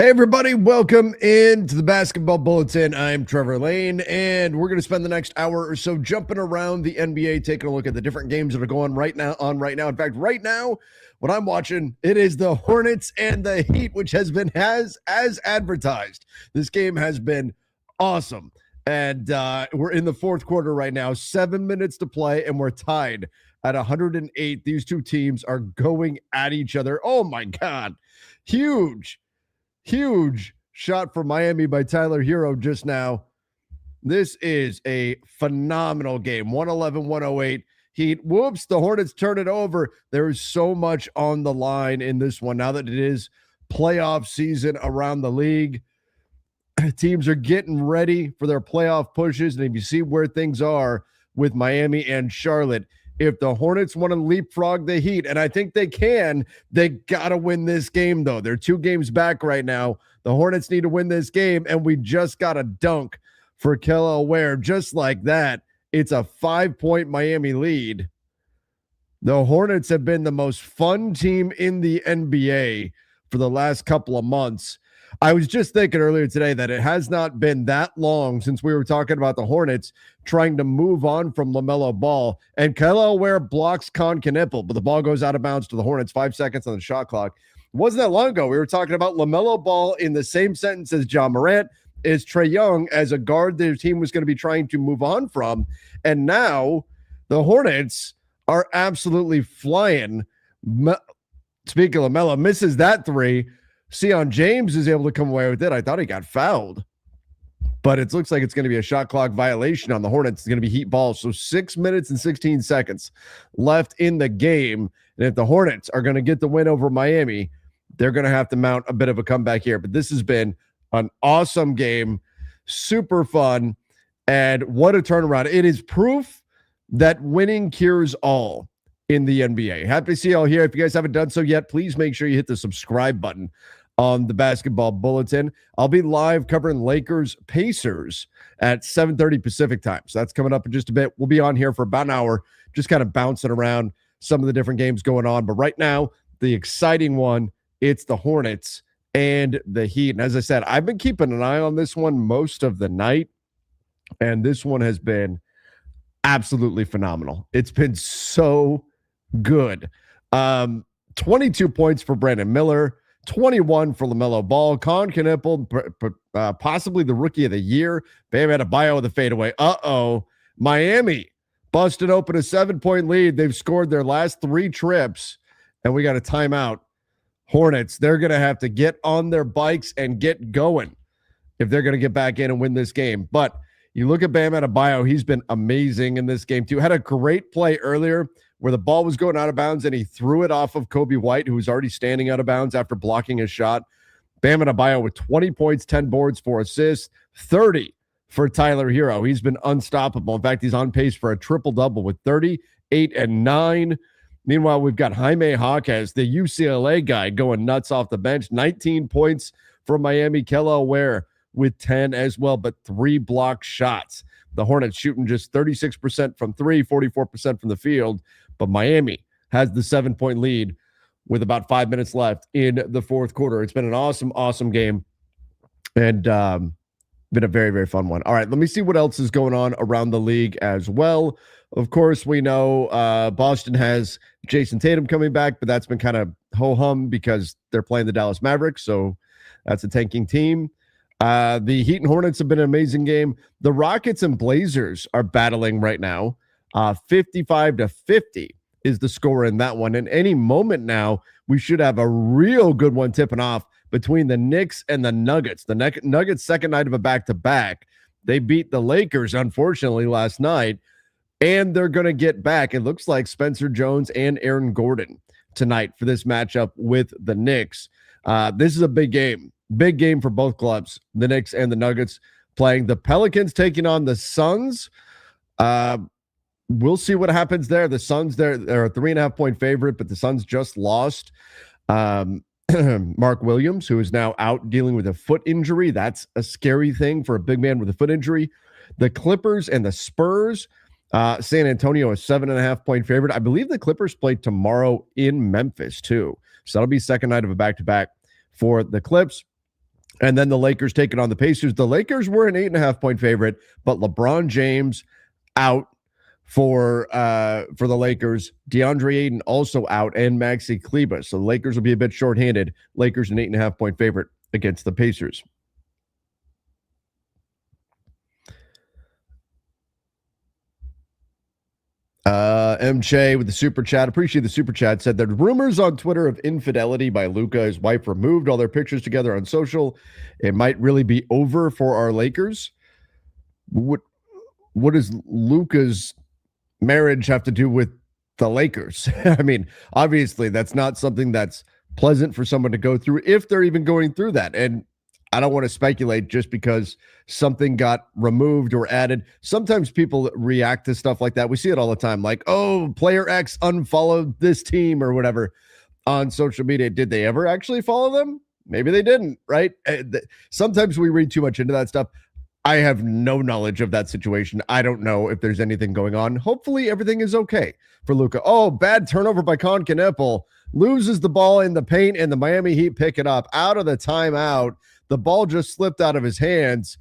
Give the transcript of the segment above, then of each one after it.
Hey, everybody, welcome into the Basketball Bulletin. I'm Trevor Lane, and we're going to spend the next hour or so jumping around the NBA, taking a look at the different games that are going right now. In fact, right now, what I'm watching, it is the Hornets and the Heat, which has been as advertised. This game has been awesome, and we're in the fourth quarter right now, 7 minutes to play, and we're tied at 108. These two teams are going at each other. Oh, my God. Huge shot for Miami by Tyler Hero just now. This is a phenomenal game. 111-108. Heat. Whoops, the Hornets turn it over. There is so much on the line in this one. Now that it is playoff season around the league, teams are getting ready for their playoff pushes. And if you see where things are with Miami and Charlotte, if the Hornets want to leapfrog the Heat, and I think they can, they got to win this game, though. They're 2 games back right now. The Hornets need to win this game, and we just got a dunk for Kelly Ware. Just like that, it's a 5-point Miami lead. The Hornets have been the most fun team in the NBA for the last couple of months. I was just thinking earlier today that it has not been that long since we were talking about the Hornets trying to move on from LaMelo Ball, and Kelly Ware blocks Knipple, but the ball goes out of bounds to the Hornets. 5 seconds on the shot clock. It wasn't that long ago. We were talking about LaMelo Ball in the same sentence as John Morant, as Trae Young, as a guard their team was going to be trying to move on from, and now the Hornets are absolutely flying. Speaking of LaMelo, misses that 3. Sion James is able to come away with it. I thought he got fouled, but it looks like it's going to be a shot clock violation on the Hornets. It's going to be Heat ball. So 6 minutes and 16 seconds left in the game. And if the Hornets are going to get the win over Miami, they're going to have to mount a bit of a comeback here. But this has been an awesome game, super fun, and what a turnaround. It is proof that winning cures all in the NBA. Happy to see you all here. If you guys haven't done so yet, please make sure you hit the subscribe button on the Basketball Bulletin. I'll be live covering Lakers Pacers at 7:30 Pacific time. So that's coming up in just a bit. We'll be on here for about an hour, just kind of bouncing around some of the different games going on. But right now, the exciting one, it's the Hornets and the Heat. And as I said, I've been keeping an eye on this one most of the night, and this one has been absolutely phenomenal. It's been so good. 22 points for Brandon Miller, 21 for LaMelo Ball. Knipple, possibly the rookie of the year. Bam Adebayo with a fadeaway. Miami busted open a 7-point lead. They've scored their last 3 trips, and we got a timeout. Hornets, they're going to have to get on their bikes and get going if they're going to get back in and win this game. But you look at Bam Adebayo, he's been amazing in this game too. Had a great play earlier where the ball was going out of bounds and he threw it off of Kobe White, who was already standing out of bounds after blocking his shot. Bam Adebayo with 20 points, 10 boards, 4 assists, 30 for Tyler Hero. He's been unstoppable. In fact, he's on pace for a triple-double with 30, 8, and 9. Meanwhile, we've got Jaime Jaquez, the UCLA guy, going nuts off the bench. 19 points for Miami. Kelly Ware with 10 as well, but 3 blocked shots. The Hornets shooting just 36% from 3, 44% from the field, but Miami has the 7-point lead with about 5 minutes left in the fourth quarter. It's been an awesome game, and been a very, very fun one. All right, let me see what else is going on around the league as well. Of course, we know Boston has Jason Tatum coming back, but that's been kind of ho-hum because they're playing the Dallas Mavericks, so that's a tanking team. The Heat and Hornets have been an amazing game. The Rockets and Blazers are battling right now. 55-50 is the score in that one. And any moment now, we should have a real good one tipping off between the Knicks and the Nuggets. The Nuggets' second night of a back-to-back. They beat the Lakers, unfortunately, last night, and they're going to get back. It looks like Spencer Jones and Aaron Gordon tonight for this matchup with the Knicks. This is a big game. Big game for both clubs, the Knicks and the Nuggets, playing the Pelicans, taking on the Suns. We'll see what happens there. The Suns, they're a 3.5-point favorite, but the Suns just lost Mark Williams, who is now out dealing with a foot injury. That's a scary thing for a big man with a foot injury. The Clippers and the Spurs, San Antonio, a 7.5-point favorite. I believe the Clippers play tomorrow in Memphis, too. So that'll be second night of a back-to-back for the Clips. And then the Lakers taking on the Pacers. The Lakers were an 8.5-point favorite, but LeBron James out for the Lakers. DeAndre Ayton also out, and Maxi Kleber. So the Lakers will be a bit shorthanded. Lakers an 8.5-point favorite against the Pacers. MJ with the super chat, appreciate the super chat, said that rumors on Twitter of infidelity by Luka. His wife removed all their pictures together on social. It might really be over for our Lakers. What does Luka's marriage have to do with the Lakers? I mean, obviously that's not something that's pleasant for someone to go through, if they're even going through that. And I don't want to speculate just because something got removed or added. Sometimes people react to stuff like that. We see it all the time, like, oh, player X unfollowed this team or whatever on social media. Did they ever actually follow them? Maybe they didn't, right? Sometimes we read too much into that stuff. I have no knowledge of that situation. I don't know if there's anything going on. Hopefully everything is okay for Luka. Oh, bad turnover by Kneppel. Loses the ball in the paint, and the Miami Heat pick it up out of the timeout. The ball just slipped out of his hands,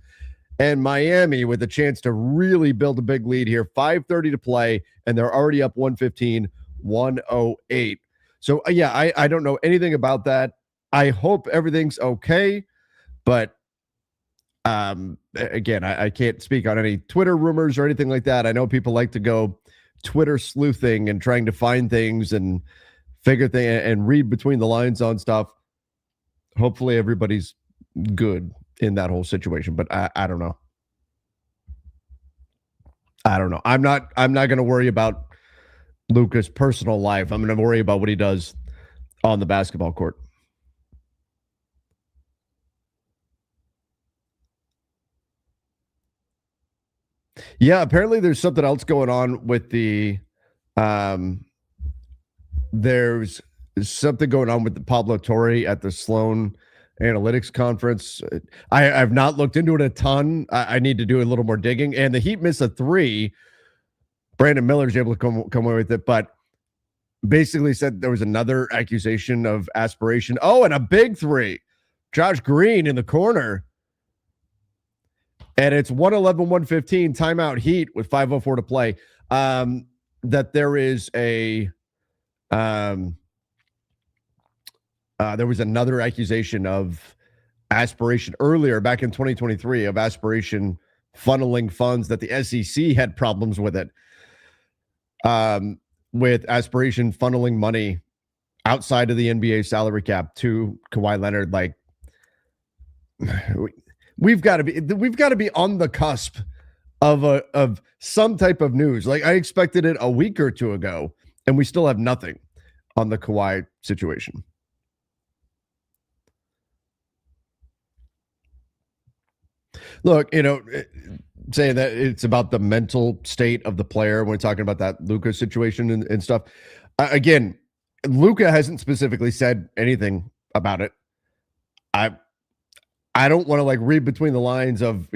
and Miami with a chance to really build a big lead here. 5:30 to play, and they're already up 115-108. So, yeah, I don't know anything about that. I hope everything's okay, but again, I can't speak on any Twitter rumors or anything like that. I know people like to go Twitter sleuthing and trying to find things and figure things and read between the lines on stuff. Hopefully everybody's good in that whole situation, but I don't know. I don't know. I'm not going to worry about Luka's personal life. I'm going to worry about what he does on the basketball court. Yeah, apparently there's something else going on with the there's something going on with the Pablo Torre at the Sloan Analytics Conference. I've not looked into it a ton. I need to do a little more digging. And the Heat miss a three. Brandon Miller's able to come away with it, but basically said there was another accusation of aspiration. Oh, and a big three. Josh Green in the corner. And it's 111-115, timeout Heat with 5:04 to play. That there is a there was another accusation of aspiration earlier back in 2023 of aspiration funneling funds, that the SEC had problems with it. With aspiration funneling money outside of the NBA salary cap to Kawhi Leonard. Like, we've got to be on the cusp of some type of news. Like, I expected it a week or two ago, and we still have nothing on the Kawhi situation. Look, saying that it's about the mental state of the player when we're talking about that Luka situation and stuff. Again, Luka hasn't specifically said anything about it. I don't want to like read between the lines of,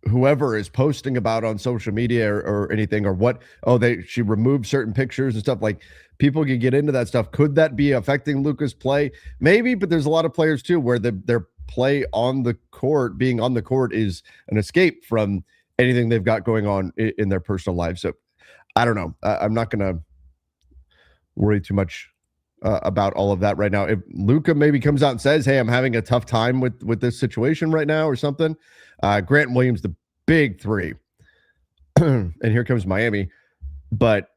whoever is posting about on social media or anything, or what, she removed certain pictures and stuff. Like, people can get into that stuff. Could that be affecting Luka's play? Maybe, but there's a lot of players too where their play on the court, being on the court, is an escape from anything they've got going on in their personal lives. So I don't know. I'm not going to worry too much about all of that right now. If Luka maybe comes out and says, hey, I'm having a tough time with this situation right now or something. Grant Williams, the big three. And here comes Miami. But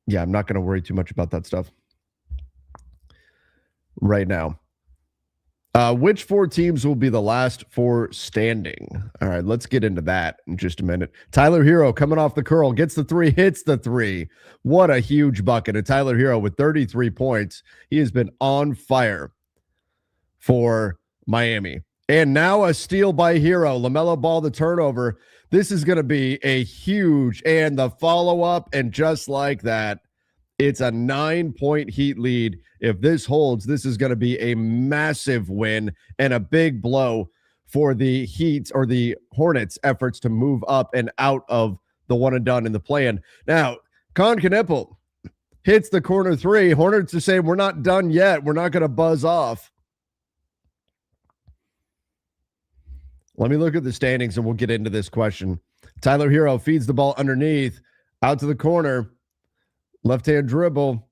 yeah, I'm not going to worry too much about that stuff right now. Which four teams will be the last four standing? All right, let's get into that in just a minute. Tyler Hero coming off the curl, gets the three, hits the three. What a huge bucket. And Tyler Hero with 33 points. He has been on fire for Miami. And now a steal by Hero. LaMelo Ball, the turnover. This is going to be a huge, and the follow-up, and just like that, it's a 9-point Heat lead. If this holds, this is going to be a massive win and a big blow for the Heat or the Hornets' efforts to move up and out of the one and done in the play-in. Now, Kneppel hits the corner three. Hornets are saying, we're not done yet. We're not going to buzz off. Let me look at the standings and we'll get into this question. Tyler Hero feeds the ball underneath, out to the corner. Left-hand dribble.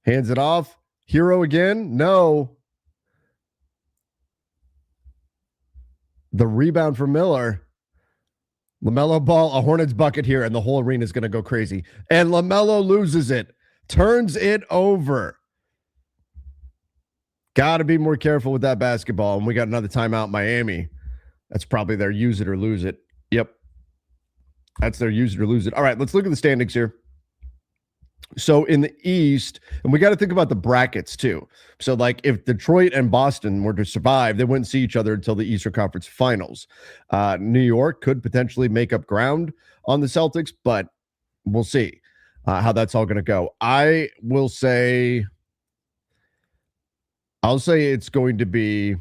Hands it off. Hero again? No. The rebound for Miller. LaMelo Ball, a Hornets bucket here, and the whole arena is going to go crazy. And LaMelo loses it. Turns it over. Got to be more careful with that basketball. And we got another timeout, Miami. That's probably their use it or lose it. Yep. That's their use it or lose it. All right, let's look at the standings here. So in the East, and we got to think about the brackets too. So like if Detroit and Boston were to survive, they wouldn't see each other until the Eastern Conference Finals. New York could potentially make up ground on the Celtics, but we'll see how that's all going to go. I'll say it's going to be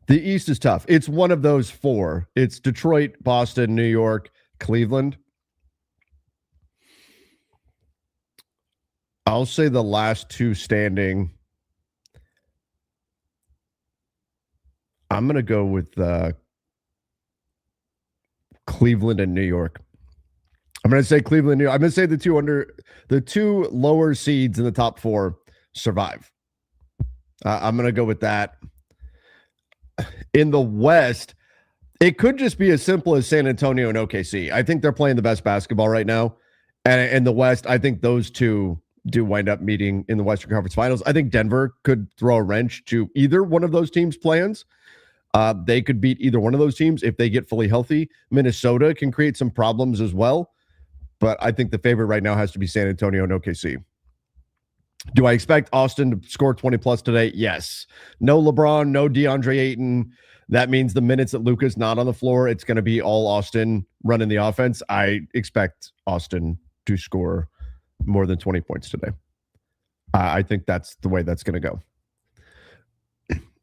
the East is tough. It's one of those four. It's Detroit, Boston, New York, Cleveland. I'll say the last two standing. I'm going to go with Cleveland and New York. I'm going to say Cleveland, New York. I'm going to say the two lower seeds in the top four survive. I'm going to go with that. In the West, it could just be as simple as San Antonio and OKC. I think they're playing the best basketball right now. And in the West, I think those two do wind up meeting in the Western Conference Finals. I think Denver could throw a wrench to either one of those teams' plans. They could beat either one of those teams if they get fully healthy. Minnesota can create some problems as well. But I think the favorite right now has to be San Antonio and OKC. Do I expect Austin to score 20-plus today? Yes. No LeBron, no DeAndre Ayton. That means the minutes that Luka's not on the floor, it's going to be all Austin running the offense. I expect Austin to score more than 20 points today. I think that's the way that's going to go.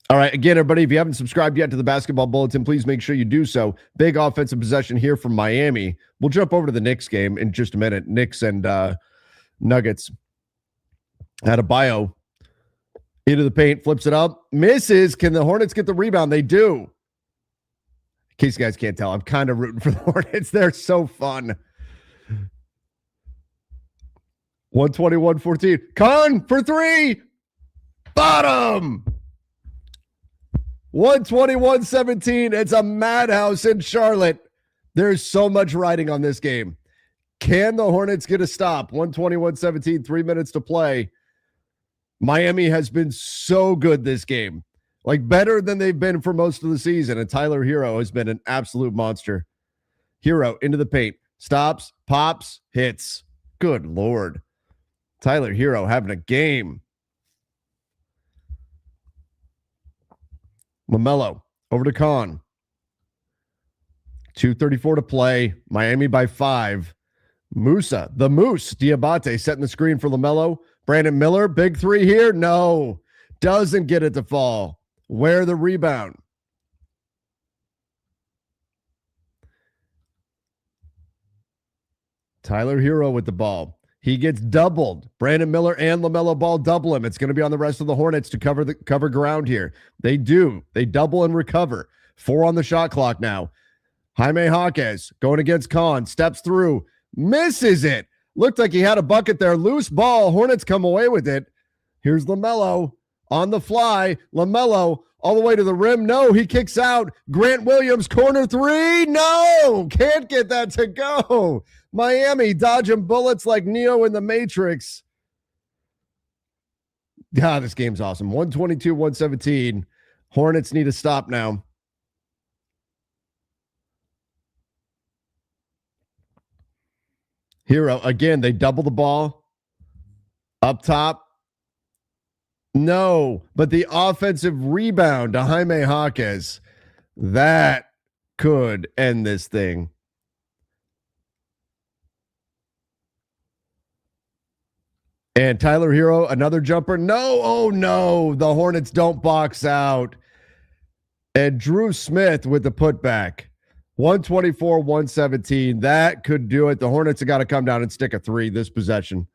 All right, again, everybody, if you haven't subscribed yet to the Basketball Bulletin, please make sure you do so. Big offensive possession here from Miami. We'll jump over to the Knicks game in just a minute. Knicks and Nuggets. Adebayo into the paint, flips it up, misses. Can the Hornets get the rebound? They do. In case you guys can't tell, I'm kind of rooting for the Hornets. They're so fun. 121-14. Con for three. Bottom. 121-17. It's a madhouse in Charlotte. There's so much riding on this game. Can the Hornets get a stop? 121-17, 3 minutes to play. Miami has been so good this game, like better than they've been for most of the season. And Tyler Hero has been an absolute monster. Hero into the paint, stops, pops, hits. Good Lord. Tyler Hero having a game. LaMelo over to Con. 2:34 to play. Miami by 5. Musa, the Moose, Diabate setting the screen for LaMelo. Brandon Miller, big three here. No, doesn't get it to fall. Where the rebound? Tyler Hero with the ball. He gets doubled. Brandon Miller and LaMelo Ball double him. It's going to be on the rest of the Hornets to cover ground here. They do. They double and recover. 4 on the shot clock now. Jaime Jaquez going against Con. Steps through. Misses it. Looked like he had a bucket there. Loose ball. Hornets come away with it. Here's LaMelo on the fly. LaMelo all the way to the rim. No, he kicks out. Grant Williams, corner three. No, can't get that to go. Miami dodging bullets like Neo in the Matrix. God, this game's awesome. 122-117. Hornets need to stop now. Hero, again, they double the ball. Up top. No, but the offensive rebound to Jaime Jaquez. That could end this thing. And Tyler Hero, another jumper. No, oh no, the Hornets don't box out. And Drew Smith with the putback. 124-117. That could do it. The Hornets have got to come down and stick a 3 this possession.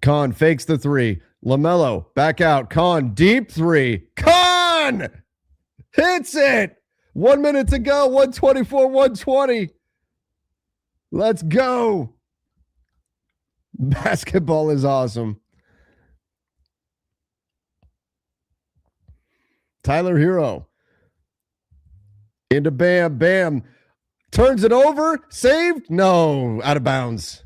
Con fakes the three. LaMelo back out. Con deep three. Con hits it. 1 minute to go. 124, 120. Let's go. Basketball is awesome. Tyler Hero into Bam. Bam turns it over. Saved? No, out of bounds.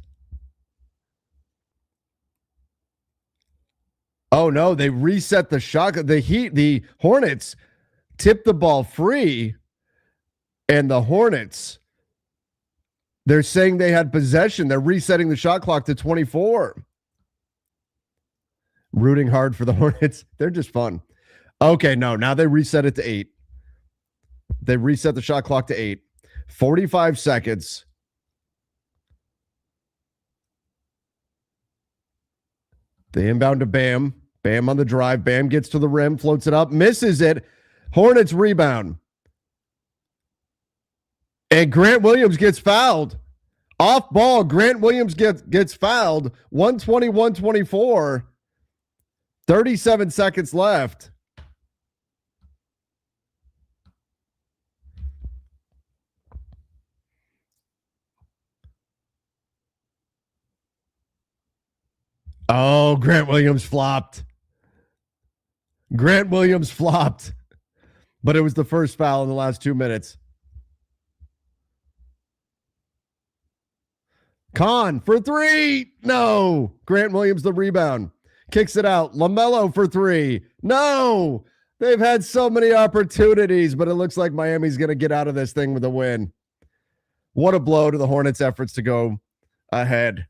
Oh no, they reset the shot. The Hornets tipped the ball free, and the Hornets, they're saying they had possession. They're resetting the shot clock to 24. Rooting hard for the Hornets. They're just fun. Okay, no, now they reset it to 8. They reset the shot clock to 8. 45 seconds. They inbound to Bam. Bam on the drive. Bam gets to the rim, floats it up, misses it. Hornets rebound. And Grant Williams gets fouled. Off ball, Grant Williams gets fouled. 120, 124. 37 seconds left. Oh, Grant Williams flopped. Grant Williams flopped. But it was the first foul in the last 2 minutes. Con for three. No. Grant Williams the rebound. Kicks it out. LaMelo for three. No. They've had so many opportunities, but it looks like Miami's going to get out of this thing with a win. What a blow to the Hornets' efforts to go ahead.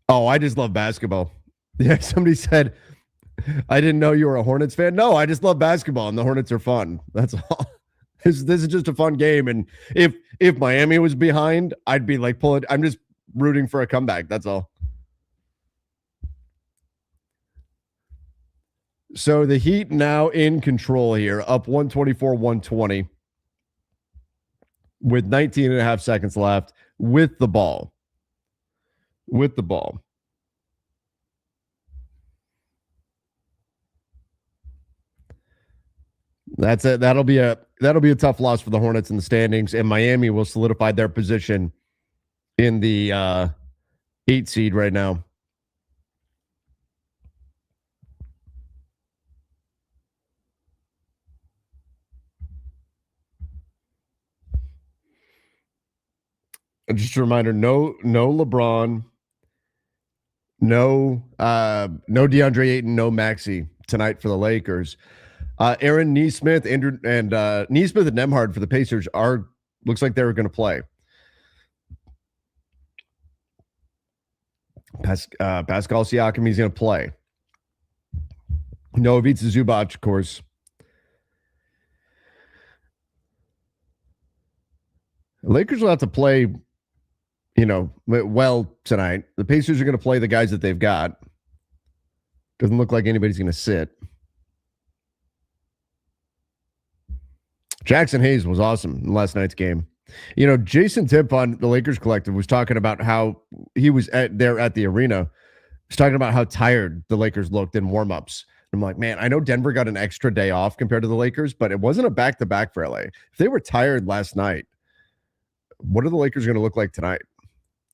Oh, I just love basketball. Yeah, somebody said, I didn't know you were a Hornets fan. No, I just love basketball, and the Hornets are fun. That's all. This is just a fun game. And if Miami was behind, I'd be like, pull it. I'm just rooting for a comeback. That's all. So the Heat now in control here, up 124, 120 with 19 and a half seconds left with the ball. With the ball. That's it. That'll be a tough loss for the Hornets in the standings, and Miami will solidify their position in the 8 seed right now. Just a reminder: no LeBron, no DeAndre Ayton, no Maxey tonight for the Lakers. Aaron Nesmith, Andrew, and Nesmith and Nembhard for the Pacers looks like they're going to play. Pascal Siakam, he's going to play. No Ivica Zubac, of course. The Lakers will have to play, well tonight. The Pacers are going to play the guys that they've got. Doesn't look like anybody's going to sit. Jackson Hayes was awesome in last night's game. Jason Tipp on the Lakers Collective was talking about how he was there at the arena. He was talking about how tired the Lakers looked in warmups. I'm like, man, I know Denver got an extra day off compared to the Lakers, but it wasn't a back-to-back for LA. If they were tired last night, what are the Lakers going to look like tonight?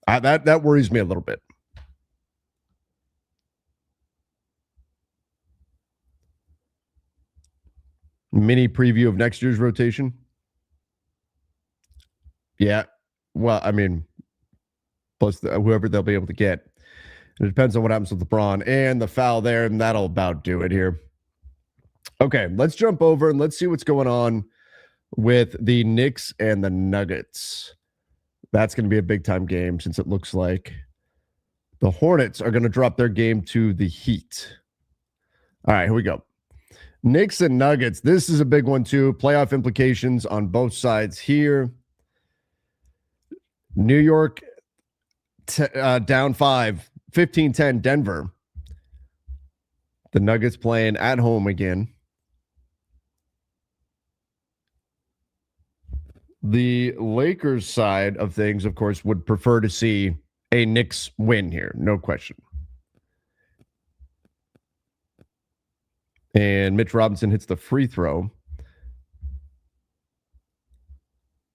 That worries me a little bit. Mini preview of next year's rotation. Yeah. Well, I mean, plus whoever they'll be able to get. It depends on what happens with LeBron and the foul there, and that'll about do it here. Okay, let's jump over and let's see what's going on with the Knicks and the Nuggets. That's going to be a big-time game since it looks like the Hornets are going to drop their game to the Heat. All right, here we go. Knicks and Nuggets. This is a big one, too. Playoff implications on both sides here. New York down 5, 15-10 Denver. The Nuggets playing at home again. The Lakers side of things, of course, would prefer to see a Knicks win here, no question. And Mitch Robinson hits the free throw.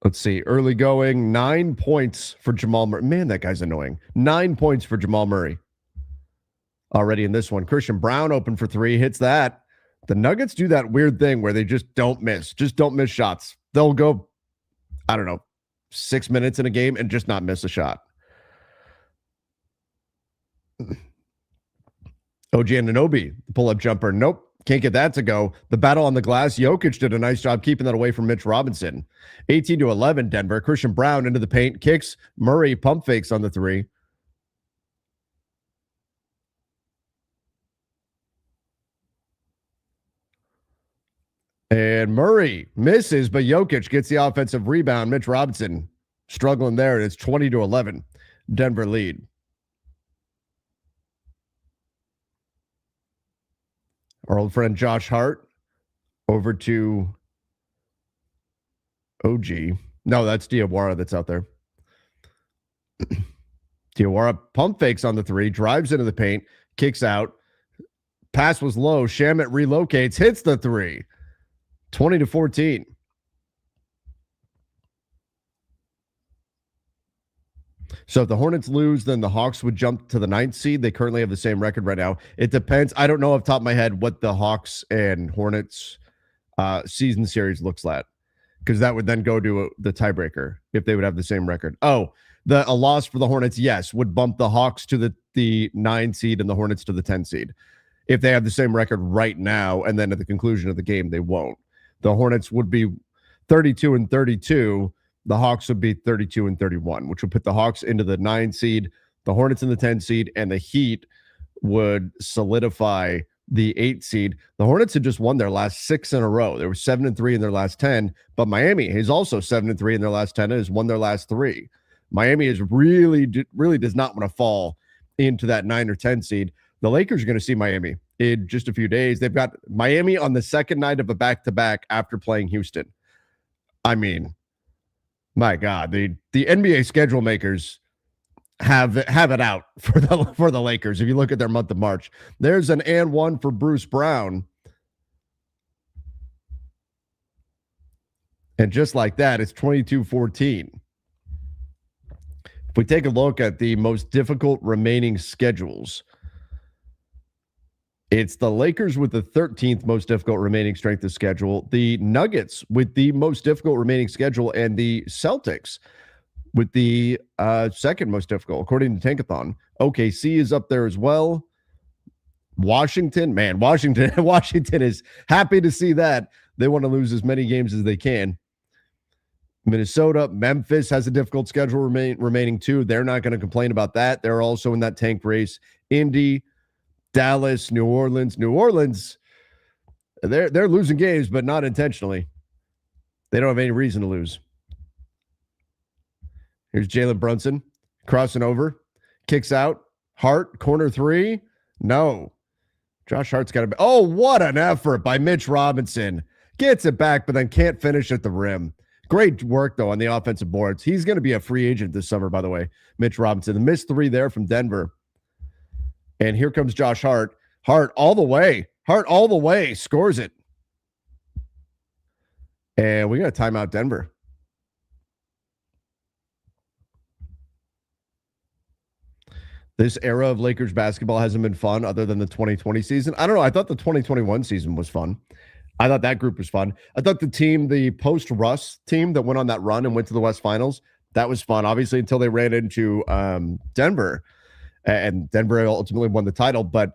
Let's see. Early going, 9 points for Jamal Murray. Man, that guy's annoying. 9 points for Jamal Murray. Already in this one. Christian Brown open for three. Hits that. The Nuggets do that weird thing where they just don't miss. Just don't miss shots. They'll go, I don't know, 6 minutes in a game and just not miss a shot. OG Anunoby, pull-up jumper. Nope. Can't get that to go. The battle on the glass. Jokic did a nice job keeping that away from Mitch Robinson. 18-11, Denver. Christian Brown into the paint. Kicks. Murray pump fakes on the three. And Murray misses, but Jokic gets the offensive rebound. Mitch Robinson struggling there. It's 20-11. Denver lead. Our old friend Josh Hart over to OG. No, that's Diawara that's out there. Diawara pump fakes on the three, drives into the paint, kicks out. Pass was low. Shamet relocates, hits the three. 20-14. So if the Hornets lose, then the Hawks would jump to the 9th seed. They currently have the same record right now. It depends. I don't know off the top of my head what the Hawks and Hornets season series looks like, because that would then go to the tiebreaker if they would have the same record. Oh, a loss for the Hornets, yes, would bump the Hawks to the 9 seed and the Hornets to the 10 seed. If they have the same record right now, and then at the conclusion of the game, they won't. The Hornets would be 32-32. The Hawks would be 32-31, which would put the Hawks into the 9 seed, the Hornets in the 10 seed, and the Heat would solidify the 8 seed. The Hornets had just won their last 6 in a row. They were 7-3 in their last 10, but Miami is also 7-3 in their last 10 and has won their last 3. Miami is really does not want to fall into that 9 or 10 seed. The Lakers are going to see Miami in just a few days. They've got Miami on the second night of a back-to-back after playing Houston. I mean, my God, the NBA schedule makers have it out for the Lakers. If you look at their month of March, there's an and one for Bruce Brown. And just like that, it's 22-14. If we take a look at the most difficult remaining schedules, it's the Lakers with the 13th most difficult remaining strength of schedule, the Nuggets with the most difficult remaining schedule, and the Celtics with the second most difficult, according to Tankathon. OKC is up there as well. Washington is happy to see that. They want to lose as many games as they can. Minnesota, Memphis has a difficult schedule remaining too. They're not going to complain about that. They're also in that tank race. Indy, Dallas, New Orleans, they're losing games, but not intentionally. They don't have any reason to lose. Here's Jalen Brunson crossing over, kicks out. Hart, corner three. No. Josh Hart's got to be. Oh, what an effort by Mitch Robinson. Gets it back, but then can't finish at the rim. Great work, though, on the offensive boards. He's going to be a free agent this summer, by the way, Mitch Robinson. The missed three there from Denver. And here comes Josh Hart. Hart all the way. Scores it. And we got to time out Denver. This era of Lakers basketball hasn't been fun other than the 2020 season. I don't know. I thought the 2021 season was fun. I thought that group was fun. I thought the post-Russ team that went on that run and went to the West Finals, that was fun, obviously, until they ran into Denver. And Denver ultimately won the title. But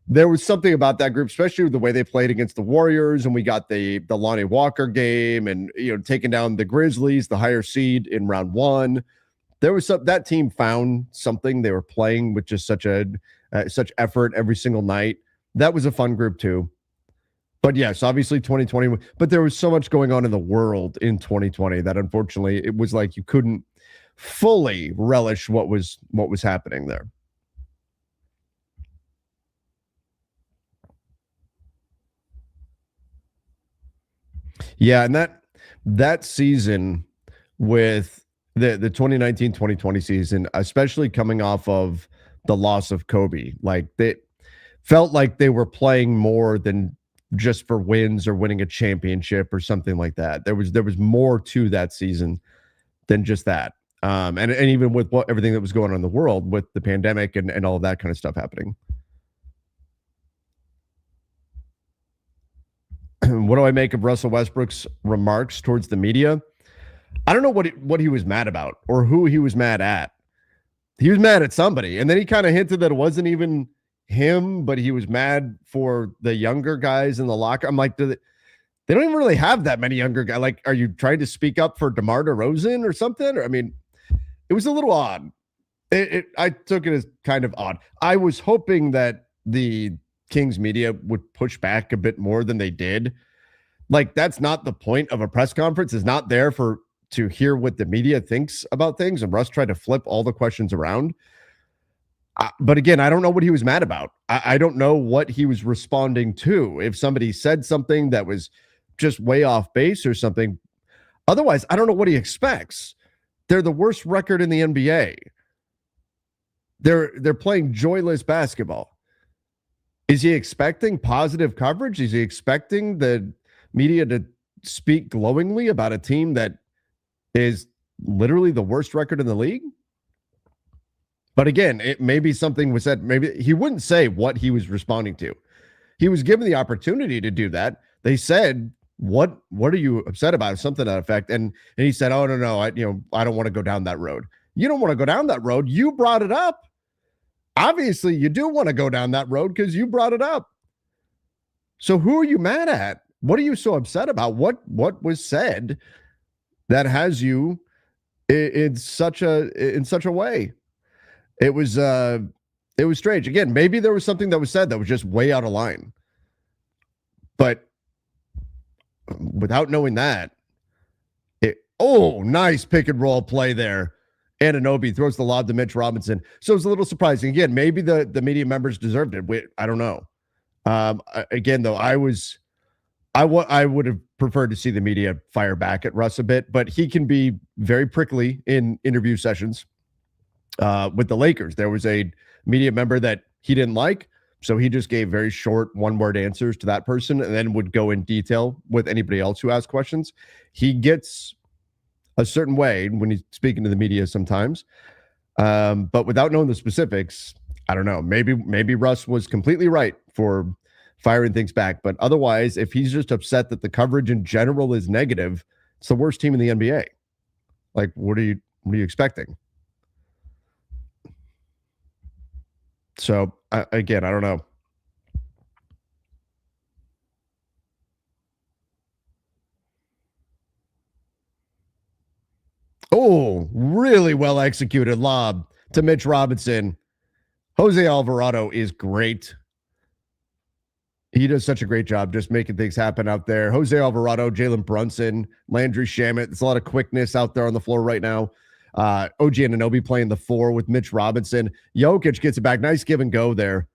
there was something about that group, especially the way they played against the Warriors. And we got the Lonnie Walker game and, taking down the Grizzlies, the higher seed in round one. There was that team found something. They were playing with just such effort every single night. That was a fun group too. But yes, obviously 2020, but there was so much going on in the world in 2020 that unfortunately it was like you couldn't fully relish what was happening there. Yeah, and that that season with the 2019-2020 season, especially coming off of the loss of Kobe, like they felt like they were playing more than just for wins or winning a championship or something like that. There was more to that season than just that. And even with everything that was going on in the world with the pandemic and all of that kind of stuff happening. What do I make of Russell Westbrook's remarks towards the media? I don't know what he was mad about or who he was mad at. He was mad at somebody, and then he kind of hinted that it wasn't even him, but he was mad for the younger guys in the locker. I'm like, they don't even really have that many younger guys. Like, are you trying to speak up for DeMar DeRozan or something? Or, I mean, it was a little odd. I took it as kind of odd. I was hoping that the Kings media would push back a bit more than they did. Like, that's not the point of a press conference. Is not there to hear what the media thinks about things. And Russ tried to flip all the questions around. But again, I don't know what he was mad about. I don't know what he was responding to. If somebody said something that was just way off base or something. Otherwise, I don't know what he expects. They're the worst record in the NBA. They're playing joyless basketball. Is he expecting positive coverage? Is he expecting the media to speak glowingly about a team that is literally the worst record in the league? But again, it may be something was said. Maybe he wouldn't say what he was responding to. He was given the opportunity to do that. They said, "What are you upset about?" Something to that effect. And he said, "Oh no, I don't want to go down that road." You don't want to go down that road. You brought it up. Obviously, you do want to go down that road because you brought it up. So who are you mad at? What are you so upset about? What was said that has you in such a way? It was strange. Again, maybe there was something that was said that was just way out of line. But without knowing that, nice pick and roll play there. Anunoby throws the lob to Mitch Robinson. So it was a little surprising. Again, maybe the media members deserved it. I don't know. Again, though, I would have preferred to see the media fire back at Russ a bit, but he can be very prickly in interview sessions. With the Lakers, there was a media member that he didn't like, so he just gave very short one-word answers to that person and then would go in detail with anybody else who asked questions. He gets a certain way when he's speaking to the media sometimes, but without knowing the specifics, I don't know. Maybe Russ was completely right for firing things back, but otherwise, if he's just upset that the coverage in general is negative, it's the worst team in the NBA. Like, what are you expecting? So, again, I don't know. Oh, really well executed lob to Mitch Robinson. Jose Alvarado is great. He does such a great job just making things happen out there. Jose Alvarado, Jalen Brunson, Landry Shamet. There's a lot of quickness out there on the floor right now. OG Anunoby playing the 4 with Mitch Robinson. Jokic gets it back. Nice give and go there.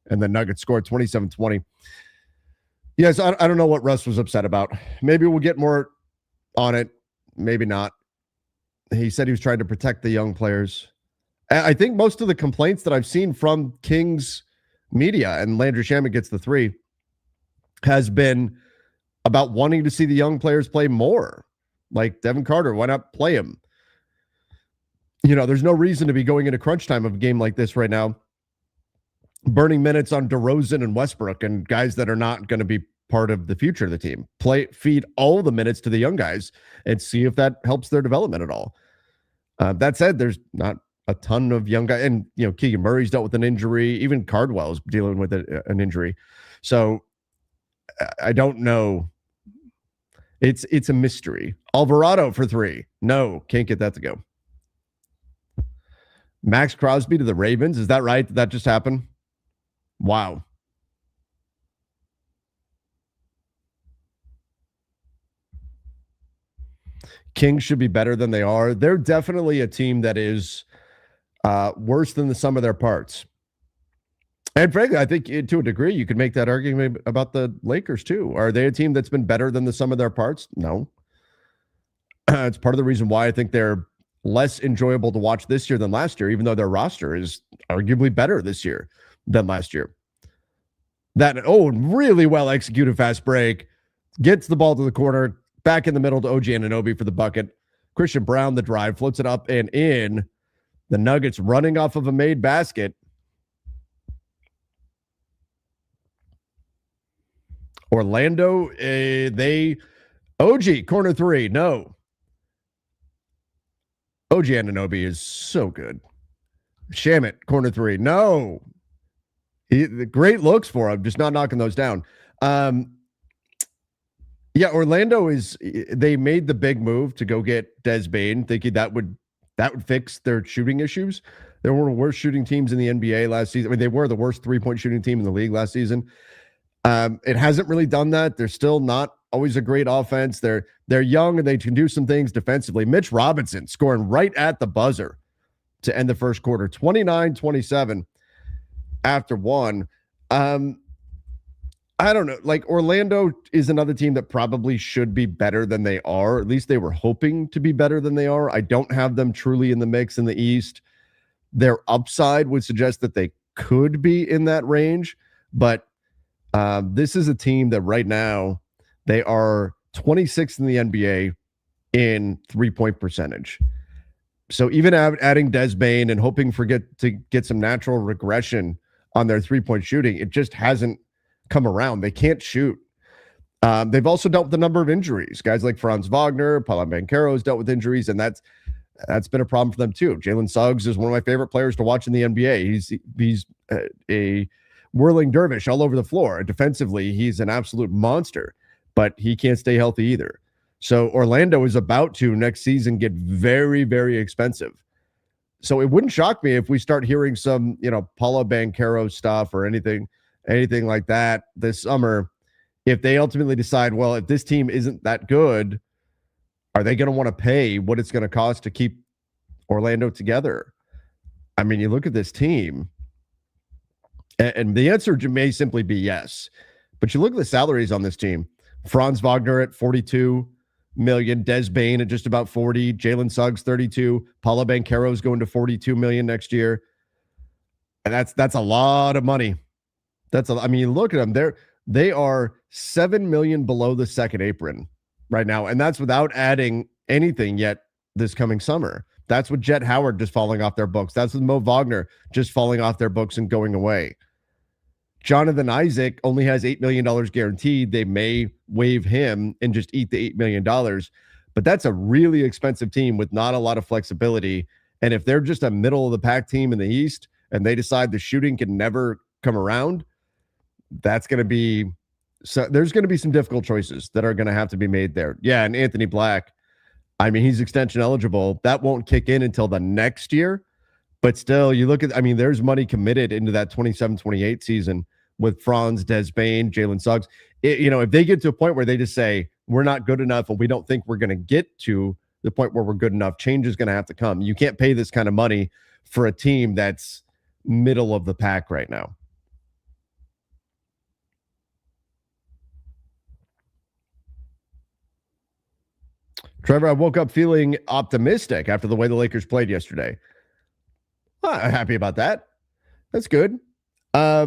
And the Nuggets scored 27-20. Yes, I don't know what Russ was upset about. Maybe we'll get more on it. Maybe not. He said he was trying to protect the young players. I think most of the complaints that I've seen from Kings media, and Landry Shamet gets the 3, has been about wanting to see the young players play more. Like Devin Carter, why not play him? There's no reason to be going into crunch time of a game like this right now, burning minutes on DeRozan and Westbrook and guys that are not going to be part of the future of the team. Feed all the minutes to the young guys and see if that helps their development at all. That said, there's not a ton of young guys, and Keegan Murray's dealt with an injury. Even Cardwell's dealing with an injury. So I don't know. It's a mystery. Alvarado for 3. No, can't get that to go. Max Crosby to the Ravens. Is that right? Did that just happen? Wow. Kings should be better than they are. They're definitely a team that is worse than the sum of their parts. And frankly, I think to a degree, you could make that argument about the Lakers too. Are they a team that's been better than the sum of their parts? No. It's part of the reason why I think they're less enjoyable to watch this year than last year, even though their roster is arguably better this year than last year. That, really well executed fast break. Gets the ball to the corner, back in the middle to OG Anunoby for the bucket. Christian Brown, the drive, floats it up and in. The Nuggets running off of a made basket. Orlando, OG, corner three, no. OG Anunoby is so good. Shamit, corner three, no. Great looks for him, just not knocking those down. Orlando they made the big move to go get Des Bane, thinking that would fix their shooting issues. They were one of the worst shooting teams in the NBA last season. I mean, they were the worst three-point shooting team in the league last season. It hasn't really done that. They're still not always a great offense. They're young and they can do some things defensively. Mitch Robinson scoring right at the buzzer to end the first quarter, 29-27 after one. I don't know. Like, Orlando is another team that probably should be better than they are. At least they were hoping to be better than they are. I don't have them truly in the mix in the East. Their upside would suggest that they could be in that range, but this is a team that right now they are 26th in the NBA in 3-point percentage. So even adding Des Bane and hoping to get some natural regression on their 3-point shooting, it just hasn't come around. They can't shoot. They've also dealt with a number of injuries. Guys like Franz Wagner, Paolo Banchero has dealt with injuries, and that's been a problem for them too. Jalen Suggs is one of my favorite players to watch in the NBA. He's a whirling dervish all over the floor. Defensively, he's an absolute monster, but he can't stay healthy either. So Orlando is about to next season get very, very expensive. So it wouldn't shock me if we start hearing some, Paolo Banchero stuff or anything like that this summer. If they ultimately decide, well, if this team isn't that good, are they going to want to pay what it's going to cost to keep Orlando together? I mean, you look at this team, and the answer may simply be yes. But you look at the salaries on this team. Franz Wagner at $42 million, Des Bane at just about 40, Jalen Suggs 32, Paolo Banchero is going to $42 million next year. And that's a lot of money. You look at them, they are $7 million below the second apron right now, and that's without adding anything yet this coming summer. That's with Jet Howard just falling off their books. That's with Mo Wagner just falling off their books and going away. Jonathan Isaac only has $8 million guaranteed. They may waive him and just eat the $8 million, but that's a really expensive team with not a lot of flexibility. And if they're just a middle of the pack team in the East and they decide the shooting can never come around, there's going to be some difficult choices that are going to have to be made there. Yeah, and Anthony Black, I mean, he's extension eligible. That won't kick in until the next year. But still, you look at, there's money committed into that 27-28 season with Franz, Des Bane, Jalen Suggs. If they get to a point where they just say, we're not good enough and we don't think we're going to get to the point where we're good enough, change is going to have to come. You can't pay this kind of money for a team that's middle of the pack right now. Trevor, I woke up feeling optimistic after the way the Lakers played yesterday. I'm happy about that. That's good. I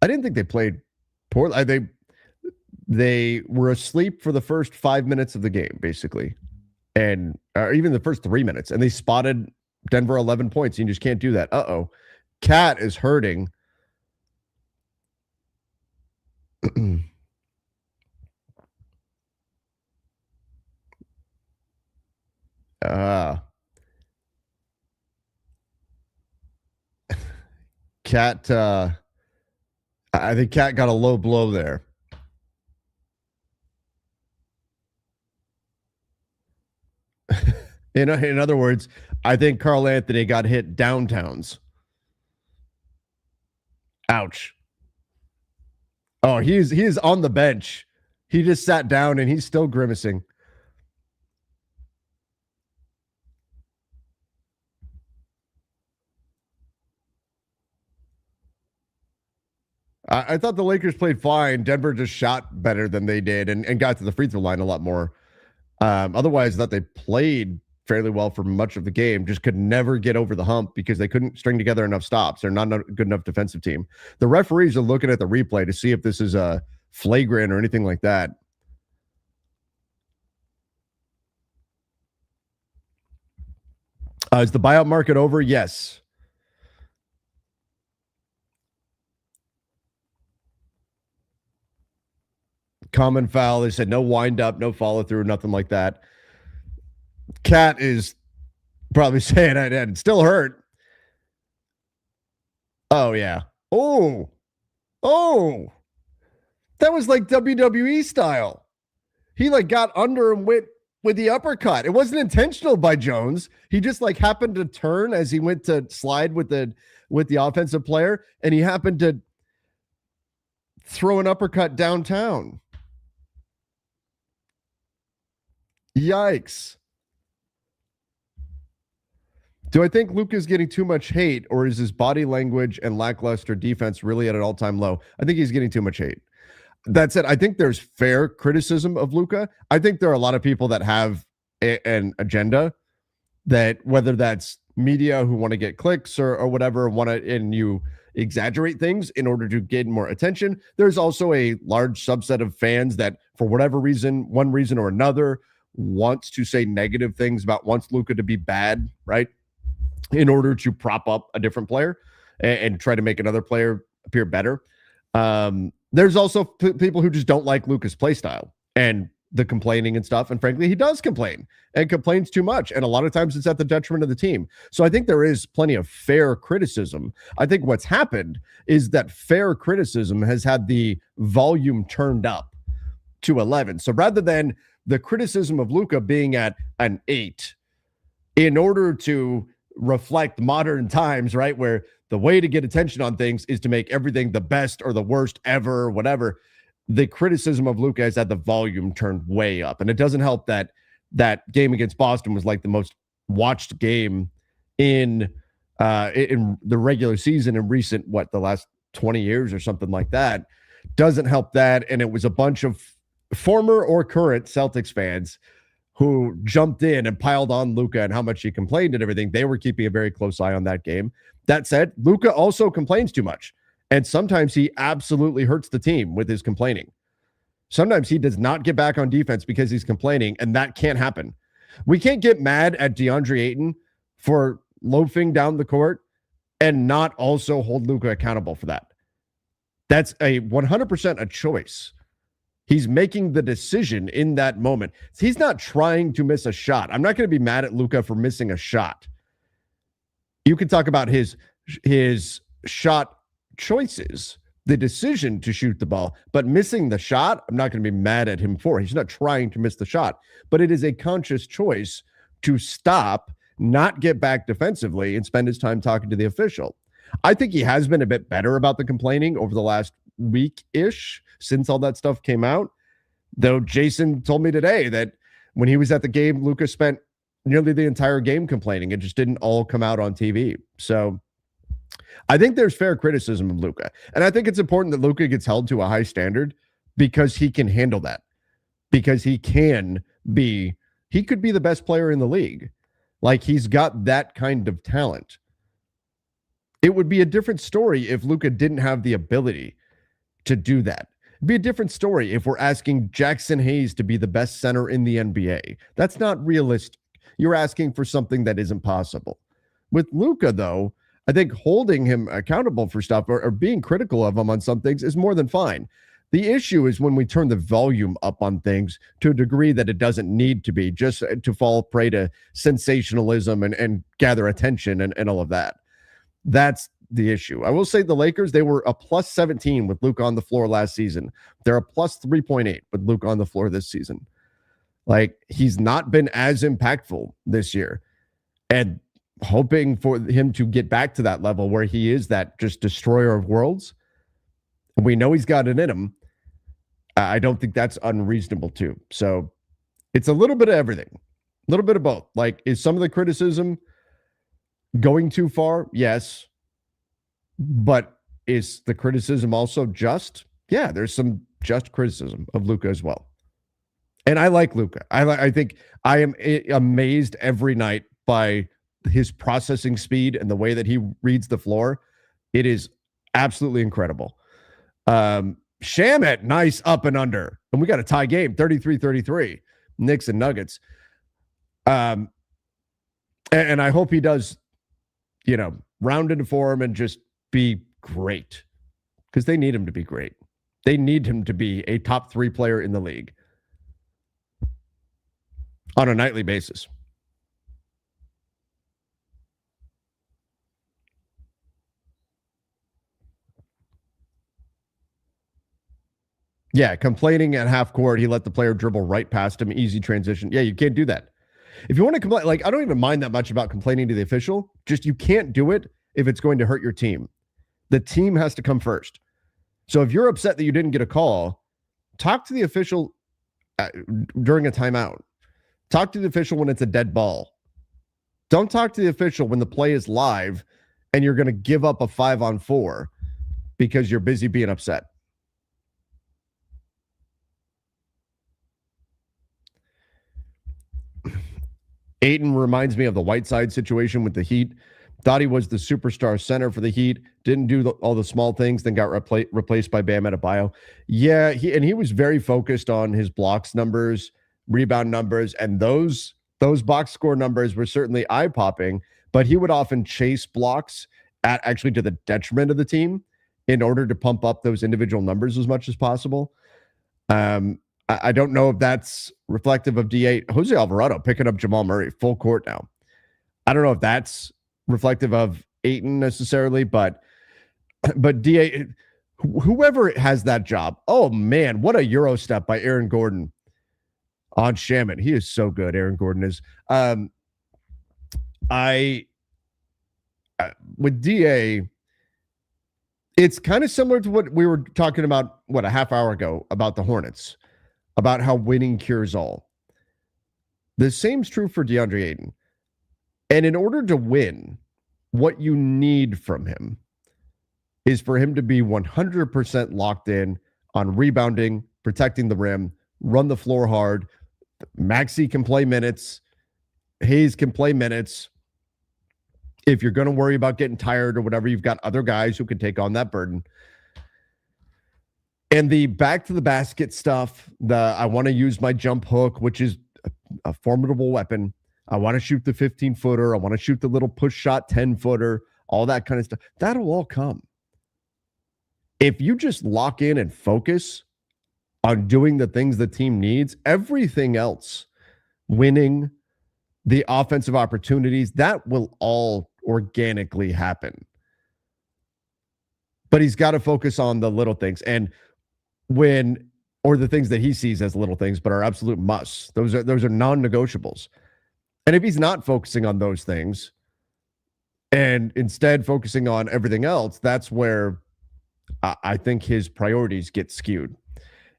didn't think they played poorly. They were asleep for the first 5 minutes of the game, basically, or even the first 3 minutes, and they spotted Denver 11 points. You just can't do that. Cat is hurting. Cat, I think Cat got a low blow there. In other words, I think Carl Anthony got hit downtowns. Ouch. Oh, he is on the bench. He just sat down and he's still grimacing. I thought the Lakers played fine. Denver just shot better than they did and got to the free throw line a lot more. Otherwise, that they played fairly well for much of the game, just could never get over the hump because they couldn't string together enough stops. They're not a good enough defensive team. The referees are looking at the replay to see if this is a flagrant or anything like that. Is the buyout market over? Yes. Common foul. They said no wind up, no follow through, nothing like that. Cat is probably saying it still hurt. Oh, yeah. Oh. That was like WWE style. He like got under and went with the uppercut. It wasn't intentional by Jones. He just like happened to turn as he went to slide with the offensive player, and he happened to throw an uppercut downtown. Yikes. Do I think Luka's getting too much hate, or is his body language and lackluster defense really at an all-time low? I think he's getting too much hate. That said, I think there's fair criticism of Luka. I think there are a lot of people that have an agenda, that whether that's media who want to get clicks or whatever, and you exaggerate things in order to get more attention. There's also a large subset of fans that, for whatever reason, one reason or another, wants to say negative things wants Luka to be bad, right? In order to prop up a different player and try to make another player appear better. There's also people who just don't like Luka's play style and the complaining and stuff. And frankly, he does complain and complains too much. And a lot of times it's at the detriment of the team. So I think there is plenty of fair criticism. I think what's happened is that fair criticism has had the volume turned up to 11. So rather than the criticism of Luka being at an 8, in order to reflect modern times, right, where the way to get attention on things is to make everything the best or the worst ever, whatever, the criticism of Luka has had the volume turned way up. And it doesn't help that that game against Boston was like the most watched game in the regular season in recent, the last 20 years or something like that. Doesn't help that. And it was a bunch of former or current Celtics fans who jumped in and piled on Luka and how much he complained and everything. They were keeping a very close eye on that game. That said, Luka also complains too much. And sometimes he absolutely hurts the team with his complaining. Sometimes he does not get back on defense because he's complaining, and that can't happen. We can't get mad at DeAndre Ayton for loafing down the court and not also hold Luka accountable for that. That's a 100% a choice. He's making the decision in that moment. He's not trying to miss a shot. I'm not going to be mad at Luka for missing a shot. You can talk about his shot choices, the decision to shoot the ball, but missing the shot, I'm not going to be mad at him for. He's not trying to miss the shot, but it is a conscious choice to stop, not get back defensively, and spend his time talking to the official. I think he has been a bit better about the complaining over the last week-ish since all that stuff came out. Though Jason told me today that when he was at the game, Luka spent nearly the entire game complaining. It just didn't all come out on TV. So I think there's fair criticism of Luka. And I think it's important that Luka gets held to a high standard because he can handle that. Because he could be the best player in the league. Like, he's got that kind of talent. It would be a different story if Luka didn't have the ability to do that. It'd be a different story if we're asking Jackson Hayes to be the best center in the NBA. That's not realistic. You're asking for something that isn't possible. With Luka, though, I think holding him accountable for stuff or being critical of him on some things is more than fine. The issue is when we turn the volume up on things to a degree that it doesn't need to be, just to fall prey to sensationalism and gather attention and all of that. That's the issue. I will say the Lakers, they were a plus 17 with Luka on the floor last season. They're a plus 3.8 with Luka on the floor this season. Like, he's not been as impactful this year. And hoping for him to get back to that level where he is that just destroyer of worlds. We know he's got it in him. I don't think that's unreasonable too. So it's a little bit of everything, a little bit of both. Like, is some of the criticism going too far? Yes. But is the criticism also just? Yeah, there's some just criticism of Luka as well. And I like Luka. I think I am amazed every night by his processing speed and the way that he reads the floor. It is absolutely incredible. Shamet, nice up and under. And we got a tie game, 33-33, Knicks and Nuggets. And I hope he does, round into form and just be great, because they need him to be great. They need him to be a top 3 player in the league on a nightly basis. Yeah, complaining at half court, he let the player dribble right past him, easy transition. Yeah, you can't do that. If you want to complain, I don't even mind that much about complaining to the official. Just you can't do it if it's going to hurt your team. The team has to come first. So if you're upset that you didn't get a call, talk to the official during a timeout. Talk to the official when it's a dead ball. Don't talk to the official when the play is live and you're going to give up a 5-on-4 because you're busy being upset. Ayton reminds me of the Whiteside situation with the Heat. Thought he was the superstar center for the Heat. Didn't do all the small things, then got replaced by Bam Adebayo. Yeah, he was very focused on his blocks numbers, rebound numbers, and those box score numbers were certainly eye-popping, but he would often chase blocks actually to the detriment of the team in order to pump up those individual numbers as much as possible. I don't know if that's reflective of D8. Jose Alvarado picking up Jamal Murray full court now. I don't know if that's reflective of Ayton necessarily, but D8, whoever has that job. Oh man, what a Euro step by Aaron Gordon on Shaman. He is so good. Aaron Gordon is. With DA, it's kind of similar to what we were talking about, a half hour ago about the Hornets, about how winning cures all. The same's true for DeAndre Ayton. And in order to win, what you need from him is for him to be 100% locked in on rebounding, protecting the rim, run the floor hard. Maxey can play minutes. Hayes can play minutes. If you're going to worry about getting tired or whatever, you've got other guys who can take on that burden. And the back to the basket stuff, I want to use my jump hook, which is a formidable weapon. I want to shoot the 15-footer. I want to shoot the little push shot 10-footer, all that kind of stuff. That'll all come. If you just lock in and focus on doing the things the team needs, everything else, winning, the offensive opportunities, that will all organically happen. But he's got to focus on the little things. And or the things that he sees as little things, but are absolute musts. Those are non-negotiables. And if he's not focusing on those things and instead focusing on everything else, that's where I think his priorities get skewed.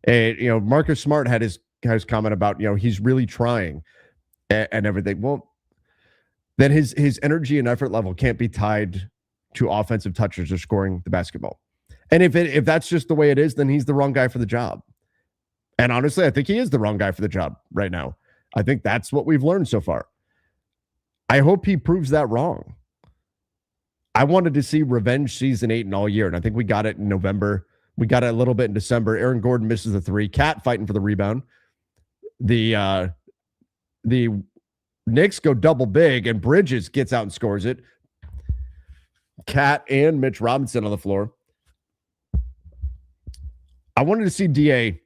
And, Marcus Smart had his comment about, he's really trying and everything. Well, then his energy and effort level can't be tied to offensive touches or scoring the basketball. And if that's just the way it is, then he's the wrong guy for the job. And honestly, I think he is the wrong guy for the job right now. I think that's what we've learned so far. I hope he proves that wrong. I wanted to see revenge season 8 all year, and I think we got it in November. We got it a little bit in December. Aaron Gordon misses the 3. Cat fighting for the rebound. The Knicks go double big, and Bridges gets out and scores it. Cat and Mitch Robinson on the floor. I wanted to see DA,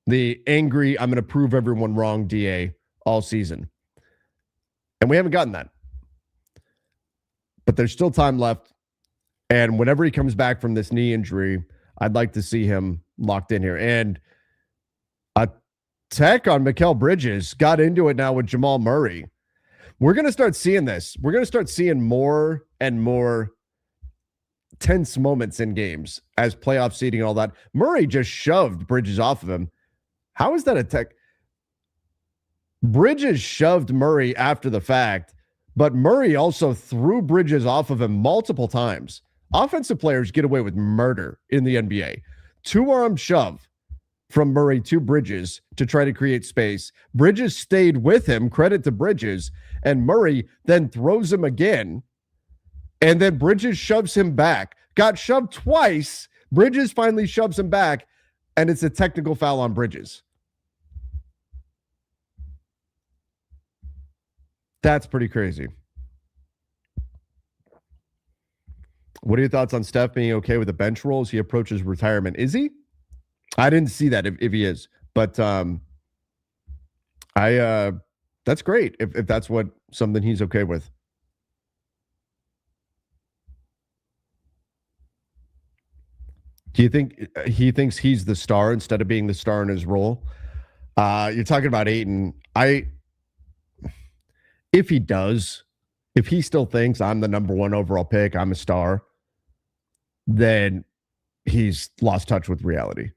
the angry, I'm going to prove everyone wrong DA all season. And we haven't gotten that. But there's still time left. And whenever he comes back from this knee injury, I'd like to see him locked in here. And a tech on Mikal Bridges got into it now with Jamal Murray. We're going to start seeing this. We're going to start seeing more and more tense moments in games as playoff seeding and all that. Murray just shoved Bridges off of him. How is that a tech? Bridges shoved Murray after the fact, but Murray also threw Bridges off of him multiple times. Offensive players get away with murder in the NBA. 2-arm shove from Murray to Bridges to try to create space. Bridges stayed with him, credit to Bridges, and Murray then throws him again, and then Bridges shoves him back. Got shoved twice. Bridges finally shoves him back, and it's a technical foul on Bridges. That's pretty crazy. What are your thoughts on Steph being okay with the bench role as he approaches retirement? Is he? I didn't see that if he is, but that's great if that's something he's okay with. Do you think he thinks he's the star instead of being the star in his role? You're talking about Ayton. If he still thinks I'm the number one overall pick, I'm a star, then he's lost touch with reality.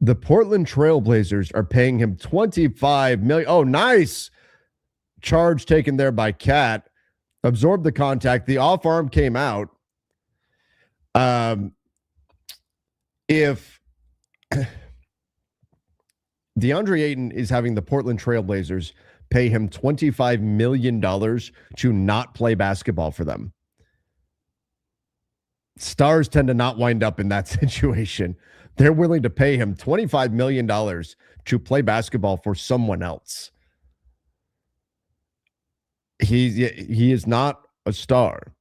The Portland Trailblazers are paying him $25 million. Oh, nice. Charge taken there by Cat. Absorbed the contact. The off arm came out. If DeAndre Ayton is having the Portland Trailblazers pay him $25 million to not play basketball for them, stars tend to not wind up in that situation. They're willing to pay him $25 million to play basketball for someone else. He is not a star.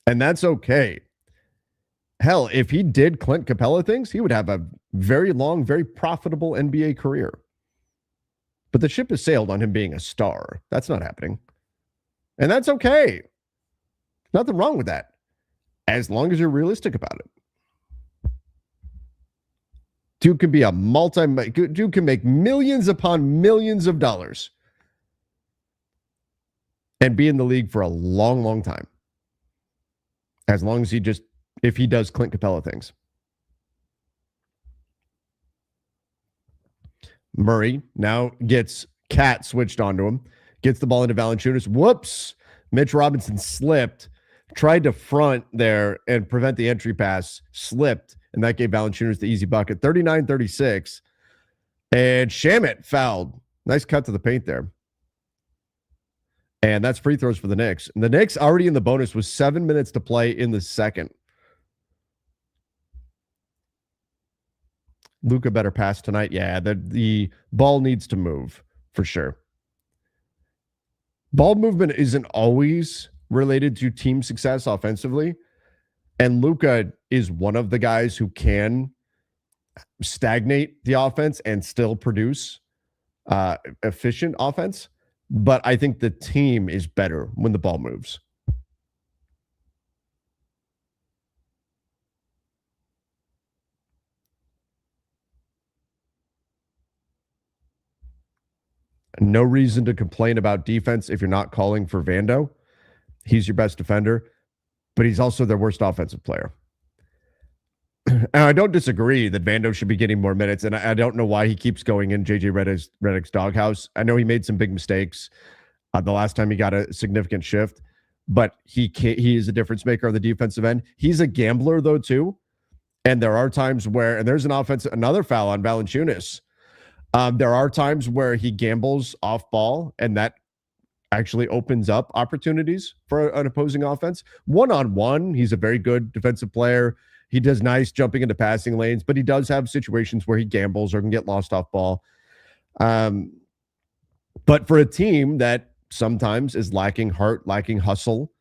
And that's okay. Hell, if he did Clint Capella things, he would have a very long, very profitable NBA career. But the ship has sailed on him being a star. That's not happening. And that's okay. Nothing wrong with that, as long as you're realistic about it. Dude can be dude can make millions upon millions of dollars and be in the league for a long, long time. As long as if he does Clint Capella things. Murray now gets Cat switched onto him, gets the ball into Valanciunas. Whoops. Mitch Robinson slipped, tried to front there and prevent the entry pass, slipped, and that gave Valanciunas the easy bucket. 39-36. And Shamet fouled. Nice cut to the paint there. And that's free throws for the Knicks. And the Knicks already in the bonus with 7 minutes to play in the second. Luka better pass tonight. Yeah, the ball needs to move for sure. Ball movement isn't always related to team success offensively. And Luka is one of the guys who can stagnate the offense and still produce efficient offense. But I think the team is better when the ball moves. No reason to complain about defense if you're not calling for Vando. He's your best defender, but he's also their worst offensive player. And I don't disagree that Vando should be getting more minutes, and I don't know why he keeps going in JJ Redick's doghouse. I know he made some big mistakes the last time he got a significant shift, but he is a difference maker on the defensive end. He's a gambler, though, too. And there are times where, and there's another foul on Valanciunas. There are times where he gambles off ball, and that actually opens up opportunities for an opposing offense. One-on-one, he's a very good defensive player. He does nice jumping into passing lanes, but he does have situations where he gambles or can get lost off ball. But for a team that sometimes is lacking heart, lacking hustle,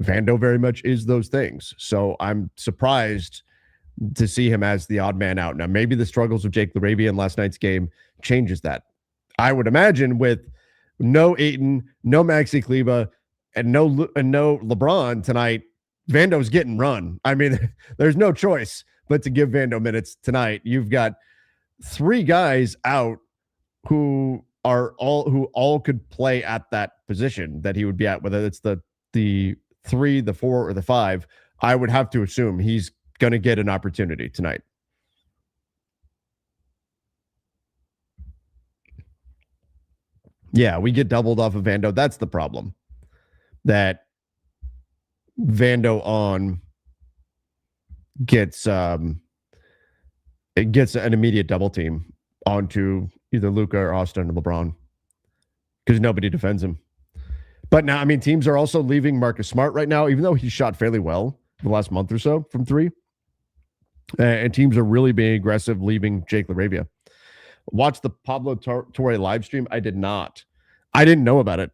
Vando very much is those things. So I'm surprised to see him as the odd man out. Now, maybe the struggles of Jake LaRavia in last night's game changes that. I would imagine with no Ayton, no Maxi Kleber, and no LeBron tonight, Vando's getting run. I mean, there's no choice but to give Vando minutes tonight. You've got three guys out who all could play at that position that he would be at, whether it's the 3, the 4, or the 5. I would have to assume he's going to get an opportunity tonight. Yeah, we get doubled off of Vando. That's the problem. That Vando on gets it gets an immediate double team onto either Luka or Austin or LeBron because nobody defends him. But now, I mean, teams are also leaving Marcus Smart right now, even though he shot fairly well the last month or so from three. And teams are really being aggressive, leaving Jake LaRavia. Watch the Pablo Torre live stream. I did not. I didn't know about it.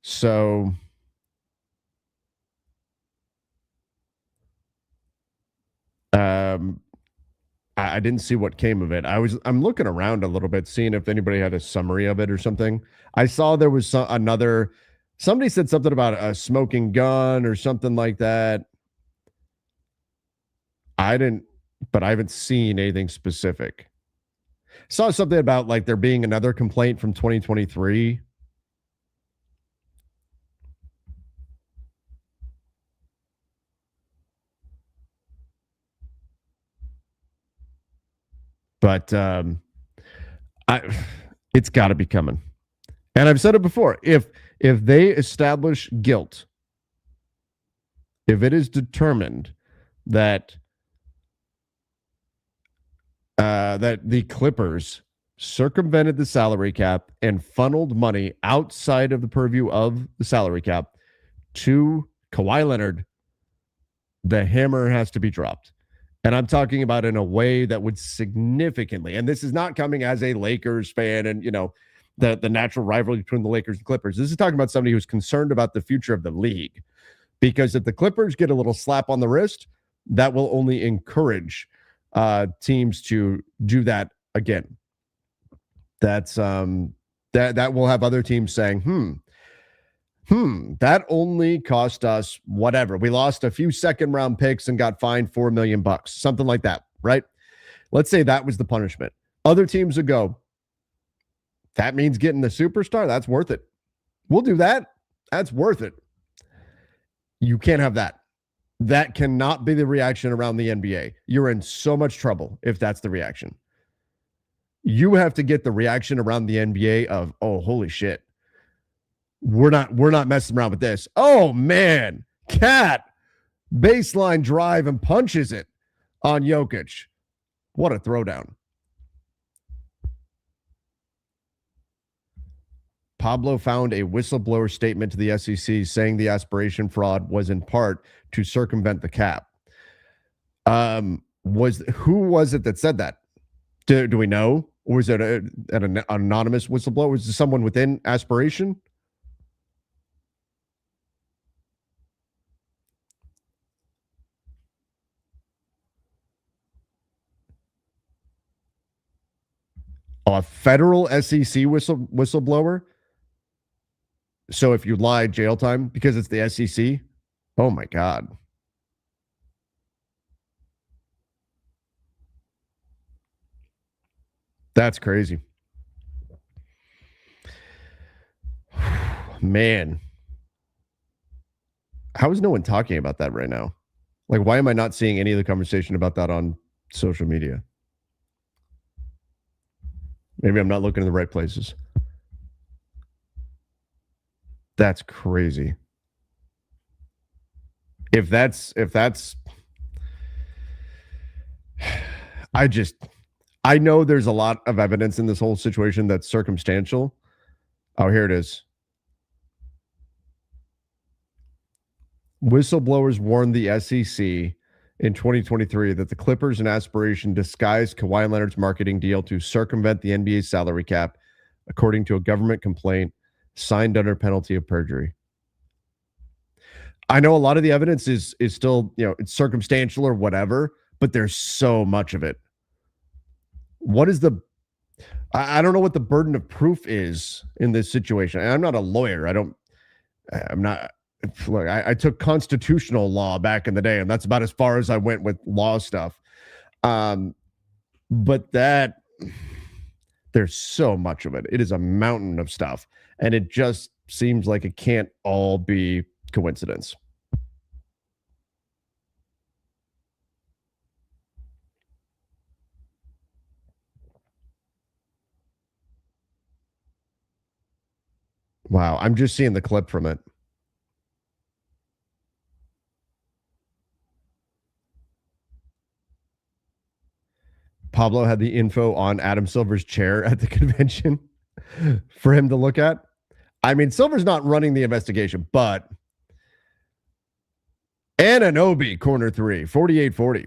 So I didn't see what came of it. I'm looking around a little bit, seeing if anybody had a summary of it or something. I saw there was somebody said something about a smoking gun or something like that. But I haven't seen anything specific. Saw something about like there being another complaint from 2023. But it's got to be coming. And I've said it before. If they establish guilt, if it is determined that that the Clippers circumvented the salary cap and funneled money outside of the purview of the salary cap to Kawhi Leonard, the hammer has to be dropped. And I'm talking about in a way that would significantly, and this is not coming as a Lakers fan and, you know, the natural rivalry between the Lakers and Clippers. This is talking about somebody who's concerned about the future of the league. Because if the Clippers get a little slap on the wrist, that will only encourage teams to do that again. That's that will have other teams saying, that only cost us whatever. We lost a few second round picks and got fined $4 million, something like that, right? Let's say that was the punishment. Other teams would go, that means getting the superstar. That's worth it. We'll do that. That's worth it. You can't have that. That cannot be the reaction around the NBA. You're in so much trouble if that's the reaction. You have to get the reaction around the NBA of, oh, holy shit. We're not messing around with this. Oh, man. Cat baseline drive and punches it on Jokic. What a throwdown. Pablo found a whistleblower statement to the SEC saying the aspiration fraud was in part to circumvent the cap. Who was it that said that? Do we know? Or was it an anonymous whistleblower? Was it someone within Aspiration? A federal SEC whistleblower? So if you lie, jail time because it's the SEC? Oh my God. That's crazy. Man. How is no one talking about that right now? Like, why am I not seeing any of the conversation about that on social media? Maybe I'm not looking in the right places. That's crazy. If that's I know there's a lot of evidence in this whole situation that's circumstantial. Oh, here it is. Whistleblowers warned the SEC in 2023 that the Clippers and Aspiration disguised Kawhi Leonard's marketing deal to circumvent the NBA's salary cap, according to a government complaint signed under penalty of perjury. I know a lot of the evidence is still, it's circumstantial or whatever, but there's so much of it. What is I don't know what the burden of proof is in this situation. And I'm not a lawyer. Look, I took constitutional law back in the day, and that's about as far as I went with law stuff. But there's so much of it. It is a mountain of stuff, and it just seems like it can't all be coincidence. Wow, I'm just seeing the clip from it. Pablo had the info on Adam Silver's chair at the convention for him to look at. I mean, Silver's not running the investigation, but Anunoby, corner three, 48-40.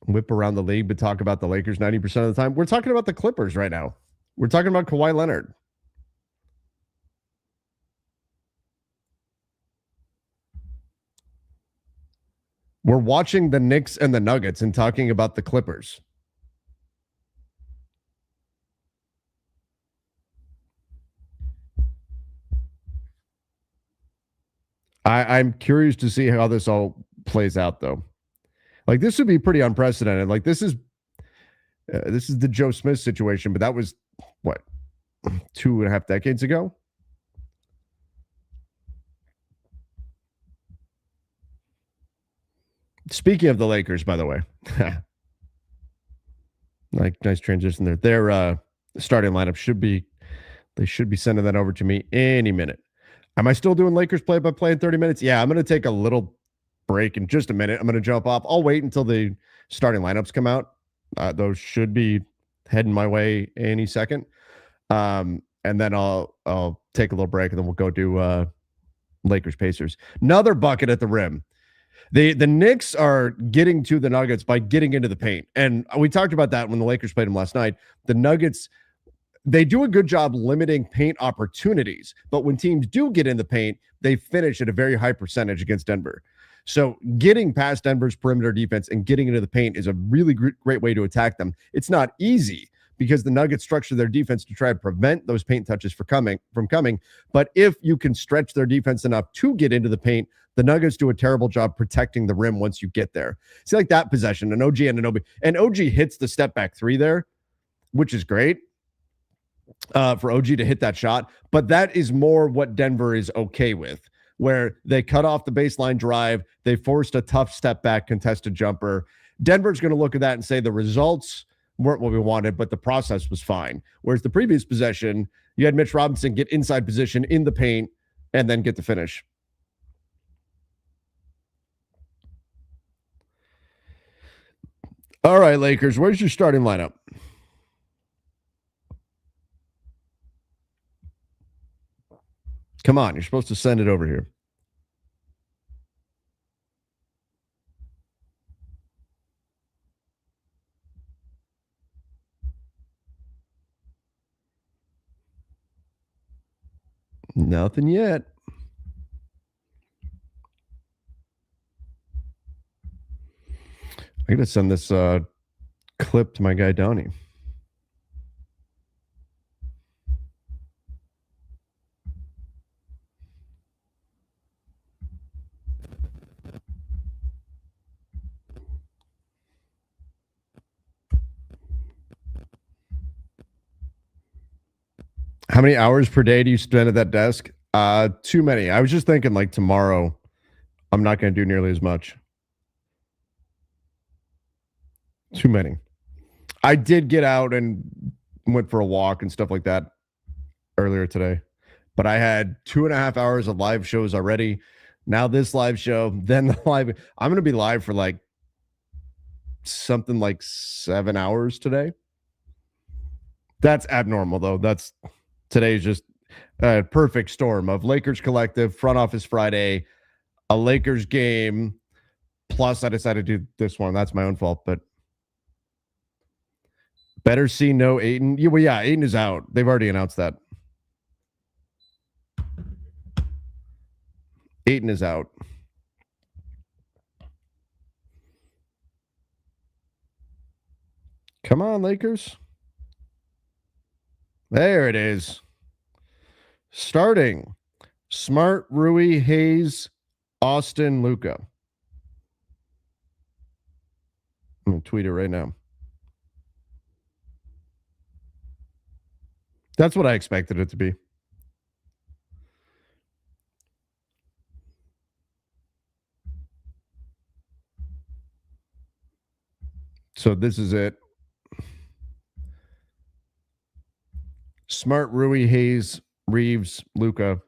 Whip around the league, but talk about the Lakers 90% of the time. We're talking about the Clippers right now. We're talking about Kawhi Leonard. We're watching the Knicks and the Nuggets and talking about the Clippers. I'm curious to see how this all plays out, though. Like, this would be pretty unprecedented. Like, this is the Joe Smith situation, but that was what, 2.5 decades ago? Speaking of the Lakers, by the way, like, nice transition there. Their starting lineup should be sending that over to me any minute. Am I still doing Lakers play-by-play in 30 minutes? Yeah, I'm going to take a little break in just a minute. I'm going to jump off. I'll wait until the starting lineups come out. Those should be heading my way any second. And then I'll take a little break, and then we'll go do Lakers Pacers. Another bucket at the rim. The Knicks are getting to the Nuggets by getting into the paint. And we talked about that when the Lakers played them last night. The Nuggets, they do a good job limiting paint opportunities, but when teams do get in the paint, they finish at a very high percentage against Denver. So getting past Denver's perimeter defense and getting into the paint is a really great way to attack them. It's not easy because the Nuggets structure their defense to try to prevent those paint touches from coming. But if you can stretch their defense enough to get into the paint, the Nuggets do a terrible job protecting the rim once you get there. See, like that possession, and OG Anunoby, and OG hits the step back three there, which is great for OG to hit that shot. But that is more what Denver is okay with, where they cut off the baseline drive. They forced a tough step back contested jumper. Denver's going to look at that and say the results weren't what we wanted, but the process was fine. Whereas the previous possession, you had Mitch Robinson get inside position in the paint and then get the finish. All right, Lakers, where's your starting lineup? Come on, you're supposed to send it over here. Nothing yet. I'm going to send this clip to my guy, Donnie. How many hours per day do you spend at that desk? Too many. I was just thinking, like, tomorrow, I'm not going to do nearly as much. Too many. I did get out and went for a walk and stuff like that earlier today, but I had 2.5 hours of live shows already. Now this live show, then the live. I'm going to be live for like something like 7 hours today. That's abnormal, though. Today's just a perfect storm of Lakers Collective, Front Office Friday, a Lakers game. Plus, I decided to do this one. That's my own fault, but better see no Ayton. Yeah, well, yeah, Ayton is out. They've already announced that. Ayton is out. Come on, Lakers. There it is. Starting. Smart, Rui, Hayes, Austin, Luka. I'm going to tweet it right now. That's what I expected it to be. So this is it. Smart, Rui, Hayes, Reeves, Luka,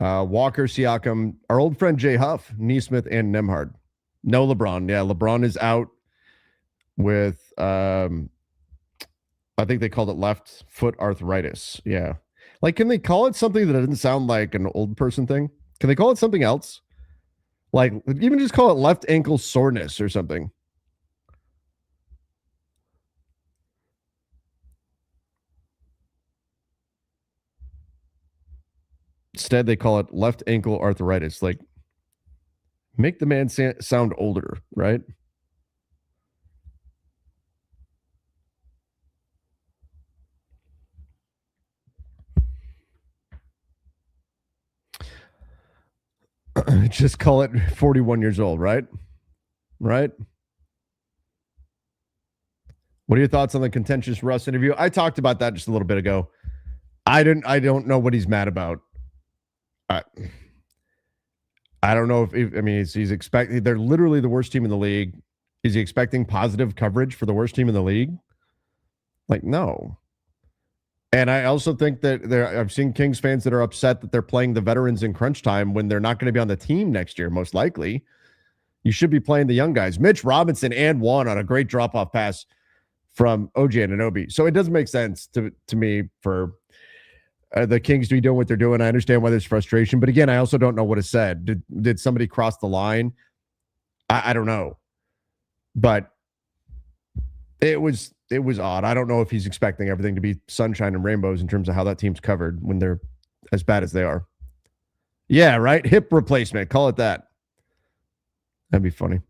Walker, Siakam, our old friend Jay Huff, Neesmith, and Nembhard. No LeBron. Yeah, LeBron is out with, I think they called it left foot arthritis. Yeah. Like, can they call it something that doesn't sound like an old person thing? Can they call it something else? Like, even just call it left ankle soreness or something. Instead, they call it left ankle arthritis. Like, make the man sound older, right? Just call it 41 years old, right? Right? What are your thoughts on the contentious Russ interview? I talked about that just a little bit ago. I don't know what he's mad about. I don't know if I mean, he's expecting, they're literally the worst team in the league. Is he expecting positive coverage for the worst team in the league? Like, no. And I also think that I've seen Kings fans that are upset that they're playing the veterans in crunch time when they're not going to be on the team next year, most likely. You should be playing the young guys. Mitch Robinson and Juan on a great drop-off pass from OG Anunoby. So it doesn't make sense to me for the Kings to be doing what they're doing. I understand why there's frustration. But again, I also don't know what is said. Did somebody cross the line? I don't know. But it was odd. I don't know if he's expecting everything to be sunshine and rainbows in terms of how that team's covered when they're as bad as they are. Yeah, right? Hip replacement. Call it that. That'd be funny.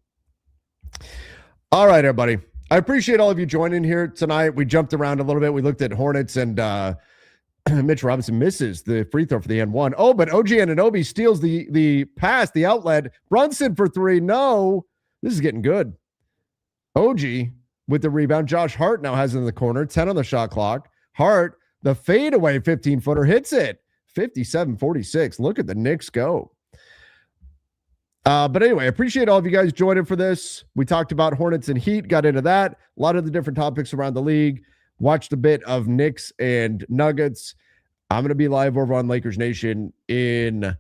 All right, everybody. I appreciate all of you joining here tonight. We jumped around a little bit. We looked at Hornets, and Mitch Robinson misses the free throw for the N1. Oh, but OG Anunoby steals the pass, the outlet. Brunson for three. No, this is getting good. OG with the rebound. Josh Hart now has it in the corner. 10 on the shot clock. Hart, the fadeaway 15-footer, hits it. 57-46. Look at the Knicks go. But anyway, I appreciate all of you guys joining for this. We talked about Hornets and Heat, got into that. A lot of the different topics around the league. Watched a bit of Knicks and Nuggets. I'm going to be live over on Lakers Nation in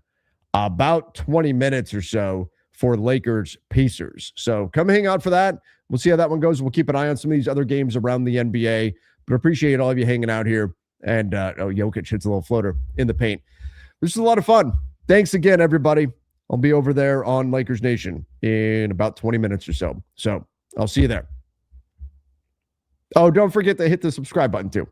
about 20 minutes or so for Lakers Pacers. So come hang out for that. We'll see how that one goes. We'll keep an eye on some of these other games around the NBA. But appreciate all of you hanging out here. And Jokic hits a little floater in the paint. This is a lot of fun. Thanks again, everybody. I'll be over there on Lakers Nation in about 20 minutes or so. So I'll see you there. Oh, don't forget to hit the subscribe button too.